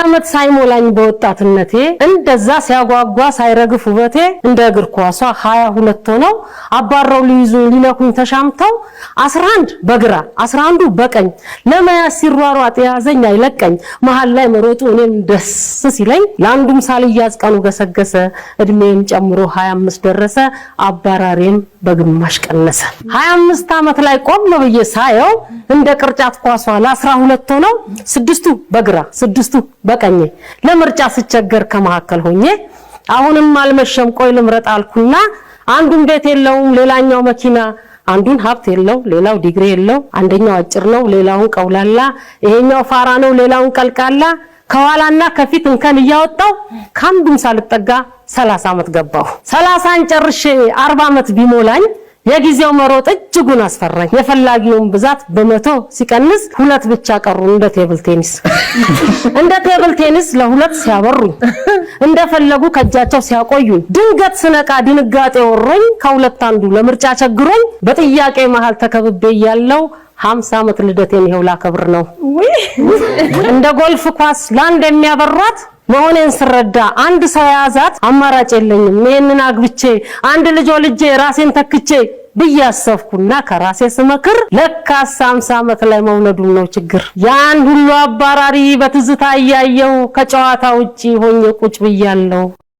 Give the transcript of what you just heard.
አመት ሳይሞላኝ በወጣትነቴ እንደዛ ሲያጓጓ ሳይረግፍ ውበቴ እንደ እግር ኳሷ 22 ሆነው አባረው ሊይዙኝ ሊነኩኝ ተሻምተው 11 በግራ 11 በቀኝ ለማያስ ሲሯሯጥ ያዘኝ አይለቀኝ መሃል ላይ መሮጡ እኔም ደስ ሲለኝ ለአንዱም ሳልያዝ ቀኑ ገሰገሰ እድሜም ጨምሮ 25 ደረሰ አባራሬም በግማሽ ቀነሰ 25 አመት ላይ ቆም ብዬ ሳየው እንደ ቅርጫት ኳሷ ለ12 ሆነው 6ቱ በግራ 6ቱ በቀኝ ለምርጫ ስቸገር ከመሐከል ሆኜ አሁንም አልመሸም ቆይ ልምረጥ አልኩና አንዱን ቤት የለውም ሌላኛው መኪና አንዱን ሀብት የለው ሌላው ዲግሪ የለው አንደኛው አጭር ነው ሌላውን ቀውላላ ይሄኛው ፋራ ነው ሌላውን ቀልቃላ ከኋላና ከፊት እንከን እያወጣው ካንዱም ሳልጠጋ 30 አመት ገባው 30 ጨርሼ 40 አመት ቢሞላኝ የጊዜው መሮጥ እጅጉን አስፈራኝ የፈላጊውን ብዛት በመቶ ሲቀንስ ሁለት ብቻ ቀሩ እንደ ቴብል ቴኒስ ለሁለት ሲያበሩኝ እንደፈለጉ ከጃቸው ሲያቆዩኝ ድንገት ስነቃ ድንጋጤ ወሮኝ ከሁለት አንዱ ለምርጫ ቸግሮኝ በጥያቄ መሃል ተከብቤ ያለው 50 አመት ልደቴን ይሄው ላከብር ነው እንደ ጎልፍ ኳስ ላንድ የሚያበሯት መሆኔን ስረዳ አንድ ሰው ያዛት አማራጭ የለኝም ይሄንን አግብቼ አንድ ልጅ ወልጄ ራሴን ተክቼ ብያሰፍኩና ከራሴ ስመክር ለካስ 50 አመት ላይ መውለዱ ነው ችግር ያን ሁሉ አባራሪ በትዝታ ያያየው ከጨዋታ ውጪ ሆኜ ቁጭ ብያለሁ